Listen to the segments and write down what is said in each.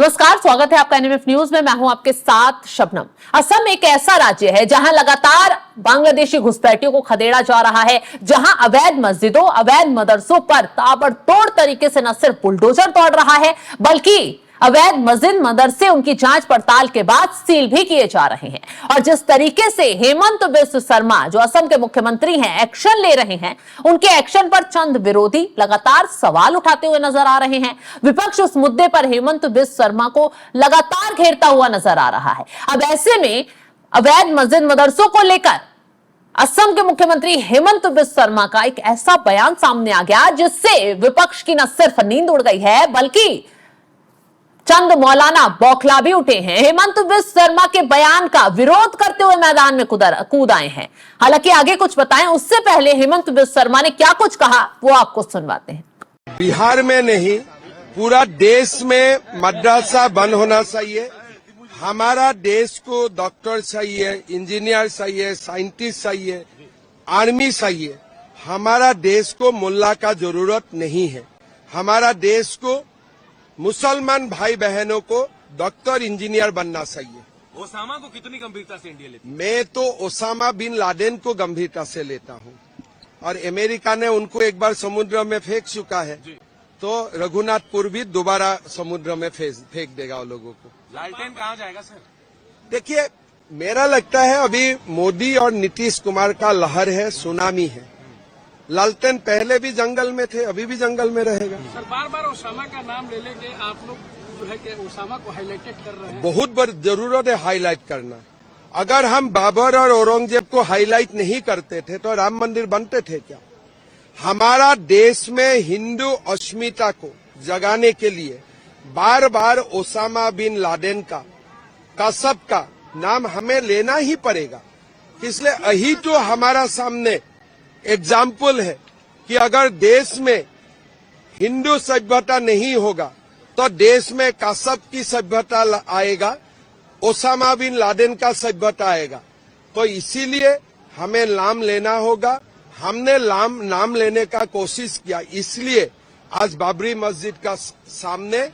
नमस्कार, स्वागत है आपका एनएमएफ न्यूज में। मैं हूं आपके साथ शबनम। असम एक ऐसा राज्य है जहां लगातार बांग्लादेशी घुसपैठियों को खदेड़ा जा रहा है, जहां अवैध मस्जिदों, अवैध मदरसों पर ताबड़तोड़ तरीके से न सिर्फ बुलडोजर दौड़ रहा है, बल्कि अवैध मस्जिद मदरसे उनकी जांच पड़ताल के बाद सील भी किए जा रहे हैं। और जिस तरीके से हेमंत बिस्व शर्मा, जो असम के मुख्यमंत्री हैं, एक्शन ले रहे हैं, उनके एक्शन पर चंद विरोधी लगातार सवाल उठाते हुए नजर आ रहे हैं। विपक्ष उस मुद्दे पर हेमंत बिस्व शर्मा को लगातार घेरता हुआ नजर आ रहा है। अब ऐसे में अवैध मस्जिद मदरसों को लेकर असम के मुख्यमंत्री हेमंत बिस्व शर्मा का एक ऐसा बयान सामने आ गया जिससे विपक्ष की न सिर्फ नींद उड़ गई है, बल्कि चंद मौलाना बौखला भी उठे हैं। हेमंत बिस्व शर्मा के बयान का विरोध करते हुए मैदान में कूद आए हैं। हालांकि आगे कुछ बताएं, उससे पहले हेमंत बिस्व शर्मा ने क्या कुछ कहा वो आपको सुनवाते हैं। बिहार में नहीं, पूरा देश में मदरसा बंद होना चाहिए। हमारा देश को डॉक्टर चाहिए, इंजीनियर चाहिए, साइंटिस्ट चाहिए, आर्मी चाहिए। हमारा देश को मुल्ला का जरूरत नहीं है। हमारा देश को मुसलमान भाई बहनों को डॉक्टर इंजीनियर बनना चाहिए। ओसामा को कितनी गंभीरता से इंडिया लेती है? मैं तो ओसामा बिन लादेन को गंभीरता से लेता हूं, और अमेरिका ने उनको एक बार समुद्र में फेंक चुका है, तो रघुनाथपुर भी दोबारा समुद्र में फेंक देगा उन लोगों को। लालटेन कहाँ जाएगा सर? देखिए, मेरा लगता है अभी मोदी और नीतीश कुमार का लहर है, सुनामी है। लालटेन पहले भी जंगल में थे, अभी भी जंगल में रहेगा। सर, बार बार ओसामा का नाम ले लेके आप लोग जो है कि ओसामा को हाईलाइटेड कर रहे हैं। बहुत बड़ी जरूरत है हाईलाइट करना। अगर हम बाबर और औरंगजेब को हाईलाइट नहीं करते थे तो राम मंदिर बनते थे क्या? हमारा देश में हिंदू अस्मिता को जगाने के लिए बार बार ओसामा बिन लादेन का, कसब का नाम हमें लेना ही पड़ेगा। इसलिए यही तो हमारा सामने एग्जाम्पल है कि अगर देश में हिंदू सभ्यता नहीं होगा तो देश में कसब की सभ्यता आएगा, ओसामा बिन लादेन का सभ्यता आएगा। तो इसीलिए हमें नाम लेना होगा। हमने नाम लेने का कोशिश किया, इसलिए आज बाबरी मस्जिद का सामने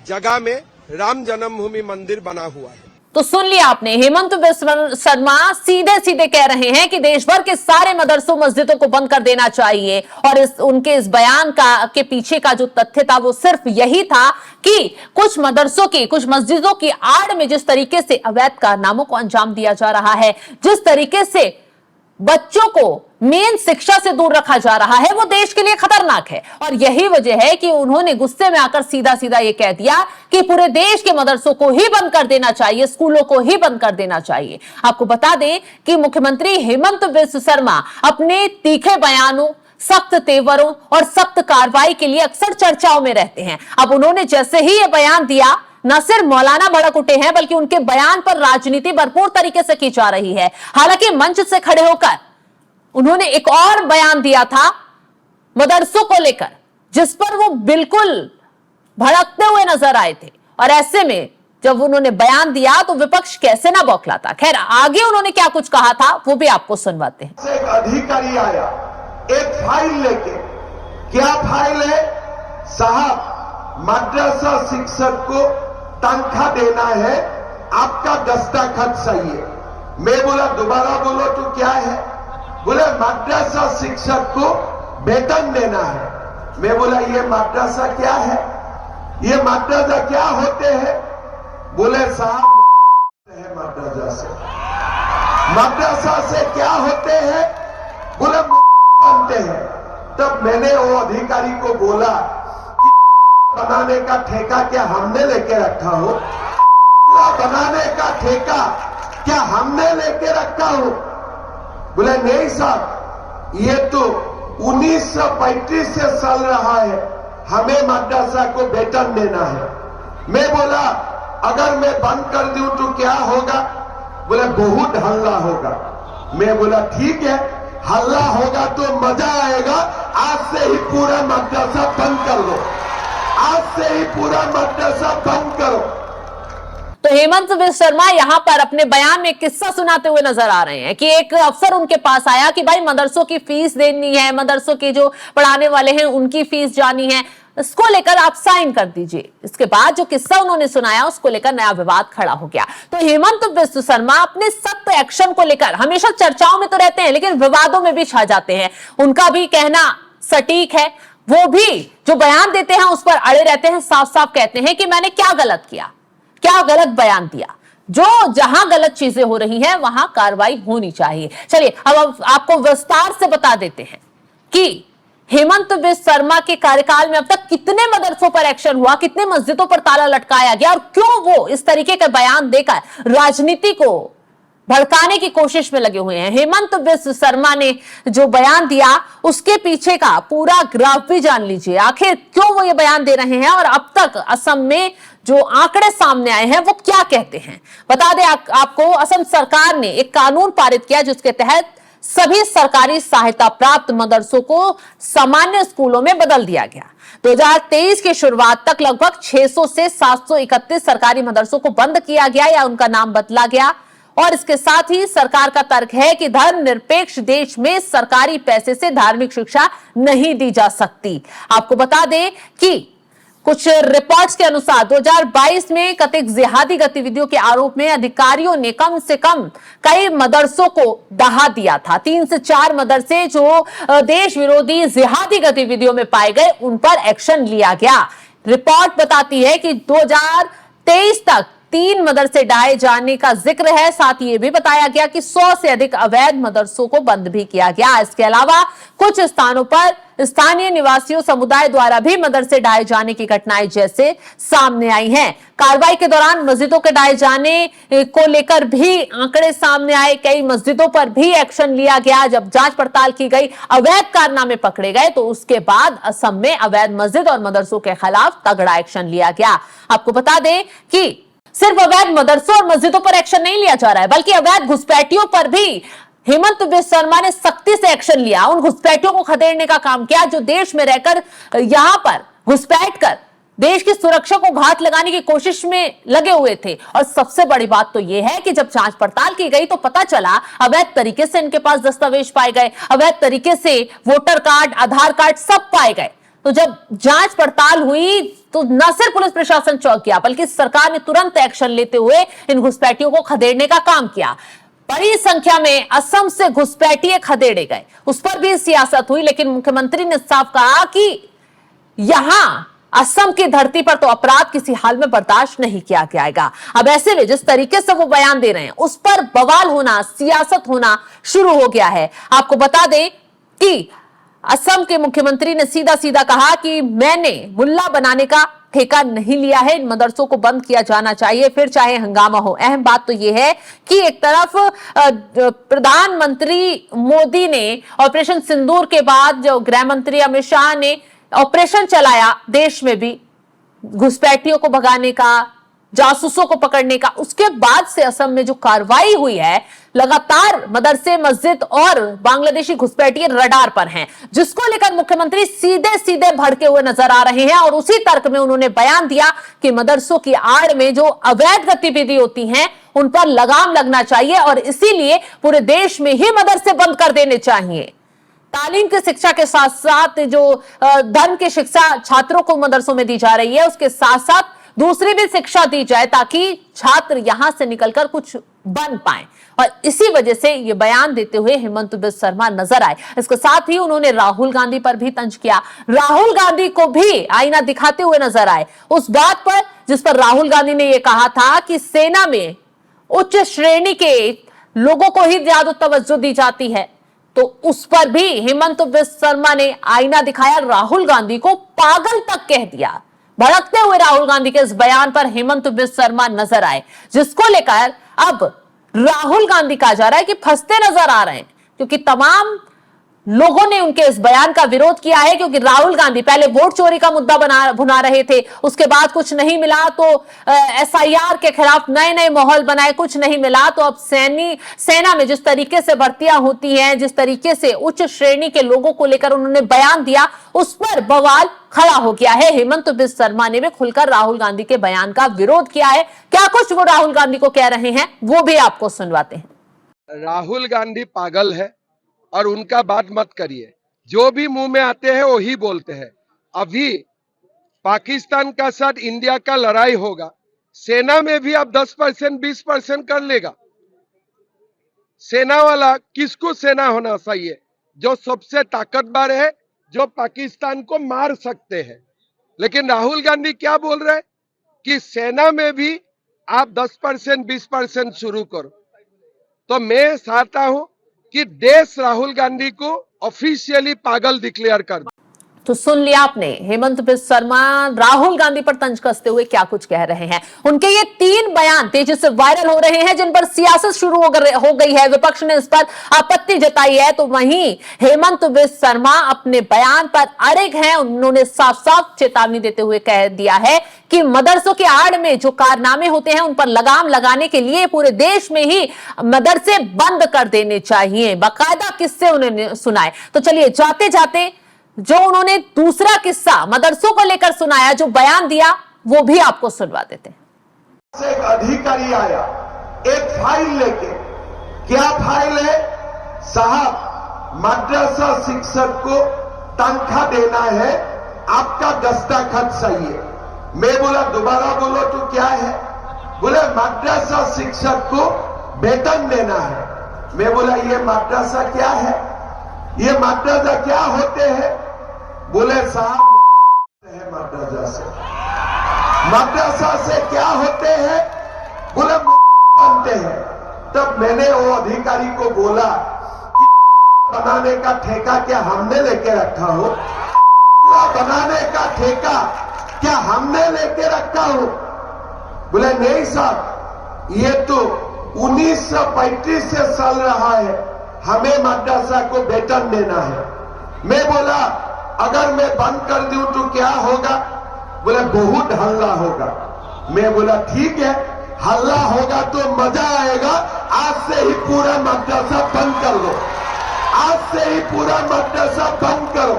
जगह में राम जन्मभूमि मंदिर बना हुआ है। तो सुन लिया आपने, हेमंत बिस्व शर्मा सीधे सीधे कह रहे हैं कि देश भर के सारे मदरसों मस्जिदों को बंद कर देना चाहिए। और उनके इस बयान के पीछे का जो तथ्य था वो सिर्फ यही था कि कुछ मदरसों की, कुछ मस्जिदों की आड़ में जिस तरीके से अवैध कारनामों को अंजाम दिया जा रहा है, जिस तरीके से बच्चों को मेन शिक्षा से दूर रखा जा रहा है, वो देश के लिए खतरनाक है। और यही वजह है कि उन्होंने गुस्से में आकर सीधा सीधा ये कह दिया कि पूरे देश के मदरसों को ही बंद कर देना चाहिए, स्कूलों को ही बंद कर देना चाहिए। आपको बता दें कि मुख्यमंत्री हेमंत बिस्व शर्मा अपने तीखे बयानों, सख्त तेवरों और सख्त कार्रवाई के लिए अक्सर चर्चाओं में रहते हैं। अब उन्होंने जैसे ही ये बयान दिया, न सिर्फ मौलाना भड़क उठे हैं, बल्कि उनके बयान पर राजनीति भरपूर तरीके से की जा रही है। हालांकि मंच से खड़े होकर उन्होंने एक और बयान दिया था मदरसों को लेकर, जिस पर वो बिल्कुल भड़कते हुए नजर आए थे। और ऐसे में जब उन्होंने बयान दिया तो विपक्ष कैसे ना बौखलाता। खैर, आगे उन्होंने क्या कुछ कहा था वो भी आपको सुनवाते हैं। एक अधिकारी आया एक फाइल लेके। क्या फाइल है? साहब, मदरसा शिक्षक को तनख्वाह देना है, आपका दस्तखत चाहिए। मैं बोला दोबारा बोलो तो क्या है? बोले मदरसा शिक्षक को वेतन देना है। मैं बोला ये मदरसा क्या है? ये मदरसा क्या होते हैं? बोले साहब है मदरसा से। मदरसा से क्या होते हैं? बोले बनते हैं। तब मैंने वो अधिकारी को बोला बनाने का ठेका क्या हमने लेके रखा हो? बनाने का ठेका क्या हमने लेके रखा हो? बोले नहीं साहब, ये तो 1935 से चल रहा है, हमें मदरसा को वेतन देना है। मैं बोला अगर मैं बंद कर दूं तो क्या होगा? बोले बहुत हल्ला होगा। मैं बोला ठीक है, हल्ला होगा तो मजा आएगा। आज से ही पूरा मदरसा बंद कर दो, आज से ही पूरा मदरसा बंद करो। तो हेमंत बिस्वा शर्मा यहां पर अपने बयान में एक किस्सा सुनाते हुए नजर आ रहे हैं कि एक अफसर उनके पास आया कि भाई मदरसों की फीस देनी है, मदरसों के जो पढ़ाने वाले हैं उनकी फीस जानी है, इसको लेकर आप साइन कर दीजिए। इसके बाद जो किस्सा उन्होंने सुनाया उसको लेकर नया विवाद खड़ा हो गया। तो हेमंत बिस्वा शर्मा अपने सख्त एक्शन को लेकर हमेशा चर्चाओं में तो रहते हैं लेकिन विवादों में भी छा जाते हैं। उनका भी कहना सटीक है, वो भी जो बयान देते हैं उस पर अड़े रहते हैं, साफ साफ कहते हैं कि मैंने क्या गलत किया, क्या गलत बयान दिया। जो जहां गलत चीजें हो रही हैं वहां कार्रवाई होनी चाहिए। चलिए अब आपको विस्तार से बता देते हैं कि हेमंत बिस्वा शर्मा के कार्यकाल में अब तक कितने मदरसों पर एक्शन हुआ, कितने मस्जिदों पर ताला लटकाया गया और क्यों वो इस तरीके का बयान देकर राजनीति को भड़काने की कोशिश में लगे हुए हैं। हेमंत बिस्वा शर्मा ने जो बयान दिया उसके पीछे का पूरा ग्राफ भी जान लीजिए, आखिर क्यों वो ये बयान दे रहे हैं और अब तक असम में जो आंकड़े सामने आए हैं वो क्या कहते हैं। बता दें आपको, असम सरकार ने एक कानून पारित किया जिसके तहत सभी सरकारी सहायता प्राप्त मदरसों को सामान्य स्कूलों में बदल दिया गया। 2023 की शुरुआत तक लगभग 600 से 731 सरकारी मदरसों को बंद किया गया या उनका नाम बदला गया। और इसके साथ ही सरकार का तर्क है कि धर्मनिरपेक्ष देश में सरकारी पैसे से धार्मिक शिक्षा नहीं दी जा सकती। आपको बता दें कि कुछ रिपोर्ट्स के अनुसार 2022 में कथित जिहादी गतिविधियों के आरोप में अधिकारियों ने कम से कम कई मदरसों को डहा दिया था। 3 से 4 मदरसे जो देश विरोधी जिहादी गतिविधियों में पाए गए उन पर एक्शन लिया गया। रिपोर्ट बताती है कि 2023 तक 3 मदरसे ढाए जाने का जिक्र है। साथ ही ये भी बताया गया कि 100 से अधिक अवैध मदरसों को बंद भी किया गया। इसके अलावा कुछ स्थानों पर स्थानीय निवासियों समुदाय द्वारा भी मदरसे ढाए जाने की घटनाएं जैसे सामने आई हैं। कार्रवाई के दौरान मस्जिदों के ढाए जाने को लेकर भी आंकड़े सामने आए, कई मस्जिदों पर भी एक्शन लिया गया। जब जांच पड़ताल की गई, अवैध कारनामे पकड़े गए तो उसके बाद असम में अवैध मस्जिद और मदरसों के खिलाफ तगड़ा एक्शन लिया गया। आपको बता दें कि सिर्फ अवैध मदरसों और मस्जिदों पर एक्शन नहीं लिया जा रहा है बल्कि अवैध घुसपैठियों पर भी हेमंत बिस्वा शर्मा ने सख्ती से एक्शन लिया। उन घुसपैठियों को खदेड़ने का काम किया जो देश में रहकर यहां पर घुसपैठ कर देश की सुरक्षा को घात लगाने की कोशिश में लगे हुए थे। और सबसे बड़ी बात तो यह है कि जब जांच पड़ताल की गई तो पता चला अवैध तरीके से इनके पास दस्तावेज पाए गए, अवैध तरीके से वोटर कार्ड, आधार कार्ड सब पाए गए। तो जब जांच पड़ताल हुई तो न सिर्फ पुलिस प्रशासन चौंक गया बल्कि सरकार ने तुरंत एक्शन लेते हुए इन घुसपैठियों को खदेड़ने का काम किया। बड़ी संख्या में असम से घुसपैठिए खदेड़े गए, उस पर भी सियासत हुई, लेकिन मुख्यमंत्री ने साफ कहा कि यहां असम की धरती पर तो अपराध किसी हाल में बर्दाश्त नहीं किया जाएगा। अब ऐसे में जिस तरीके से वो बयान दे रहे हैं उस पर बवाल होना, सियासत होना शुरू हो गया है। आपको बता दें कि असम के मुख्यमंत्री ने सीधा सीधा कहा कि मैंने मुल्ला बनाने का ठेका नहीं लिया है, इन मदरसों को बंद किया जाना चाहिए फिर चाहे हंगामा हो। अहम बात तो यह है कि एक तरफ प्रधानमंत्री मोदी ने ऑपरेशन सिंदूर के बाद जो गृह मंत्री अमित शाह ने ऑपरेशन चलाया देश में भी घुसपैठियों को भगाने का, जासूसों को पकड़ने का, उसके बाद से असम में जो कार्रवाई हुई है लगातार मदरसे, मस्जिद और बांग्लादेशी घुसपैठिए रडार पर हैं, जिसको लेकर मुख्यमंत्री सीधे सीधे भड़के हुए नजर आ रहे हैं। और उसी तर्क में उन्होंने बयान दिया कि मदरसों की आड़ में जो अवैध गतिविधि होती हैं उन पर लगाम लगना चाहिए और इसीलिए पूरे देश में ही मदरसे बंद कर देने चाहिए। तालीम की शिक्षा के साथ साथ जो धर्म की शिक्षा छात्रों को मदरसों में दी जा रही है उसके साथ साथ दूसरी भी शिक्षा दी जाए ताकि छात्र यहां से निकलकर कुछ बन पाए। और इसी वजह से ये बयान देते हुए हेमंत बिस्वा शर्मा नजर आए। इसके साथ ही उन्होंने राहुल गांधी पर भी तंज किया, राहुल गांधी को भी आईना दिखाते हुए नजर आए उस बात पर जिस पर राहुल गांधी ने यह कहा था कि सेना में उच्च श्रेणी के लोगों को ही ज्यादा तवज्जो दी जाती है। तो उस पर भी हेमंत बिस्वा शर्मा ने आईना दिखाया, राहुल गांधी को पागल तक कह दिया। भड़कते हुए राहुल गांधी के इस बयान पर हेमंत बिस्वा शर्मा नजर आए, जिसको लेकर अब राहुल गांधी कहा जा रहा है कि फंसते नजर आ रहे हैं, क्योंकि तमाम लोगों ने उनके इस बयान का विरोध किया है, क्योंकि राहुल गांधी पहले वोट चोरी का मुद्दा भुना रहे थे, उसके बाद कुछ नहीं मिला तो एसआईआर के खिलाफ नए नए माहौल बनाए, कुछ नहीं मिला तो अब सेना में जिस तरीके से भर्तियां होती हैं, जिस तरीके से उच्च श्रेणी के लोगों को लेकर उन्होंने बयान दिया, उस पर बवाल खड़ा हो गया है। हेमंत बिस्वा शर्मा ने भी खुलकर राहुल गांधी के बयान का विरोध किया है। क्या कुछ वो राहुल गांधी को कह रहे हैं वो भी आपको सुनवाते हैं। राहुल गांधी पागल है और उनका बात मत करिए, जो भी मुंह में आते हैं वही बोलते हैं। अभी पाकिस्तान का साथ इंडिया का लड़ाई होगा, सेना में भी अब 10% 20% कर लेगा। सेना वाला किसको सेना होना चाहिए? जो सबसे ताकतवर है, जो पाकिस्तान को मार सकते हैं। लेकिन राहुल गांधी क्या बोल रहे हैं कि सेना में भी आप 10% 20% शुरू करो। तो मैं चाहता हूं कि देश राहुल गांधी को ऑफिशियली पागल डिक्लेयर कर दे। तो सुन लिया आपने, हेमंत बिस्वा शर्मा राहुल गांधी पर तंज कसते हुए क्या कुछ कह रहे हैं। उनके ये 3 बयान तेजी से वायरल हो रहे हैं, जिन पर सियासत शुरू हो गई है। विपक्ष ने इस पर आपत्ति जताई है, तो वहीं हेमंत बिस्वा शर्मा अपने बयान पर अड़िग हैं। उन्होंने साफ साफ चेतावनी देते हुए कह दिया है कि मदरसों के आड़ में जो कारनामे होते हैं उन पर लगाम लगाने के लिए पूरे देश में ही मदरसे बंद कर देने चाहिए। बाकायदा किस्से उन्होंने सुनाए। तो चलिए जाते जाते जो उन्होंने दूसरा किस्सा मदरसों को लेकर सुनाया, जो बयान दिया, वो भी आपको सुनवा देते हैं। एक अधिकारी आया एक फाइल लेके। क्या फाइल है? साहब, मदरसा शिक्षक को तनख्वाह देना है, आपका दस्तखत चाहिए। मैं बोला दोबारा बोलो तो क्या है? बोले मदरसा शिक्षक को वेतन देना है। मैं बोला ये मदरसा क्या है? ये मदरसा क्या होते हैं? बोले साहब है मदरसा से। मदरसा से क्या होते हैं? बोले बनते हैं। तब मैंने वो अधिकारी को बोला कि बनाने का ठेका क्या हमने लेके रखा हो? बनाने का ठेका क्या हमने लेके रखा हो? बोले नहीं साहब, ये तो 1935 से चल रहा है, हमें मदरसा को वेतन देना है। मैं बोला अगर मैं बंद कर दूं तो क्या होगा? बोले बहुत हल्ला होगा। मैं बोला ठीक है, हल्ला होगा तो मजा आएगा। आज से ही पूरा मदरसा बंद कर दो, आज से ही पूरा मदरसा बंद करो।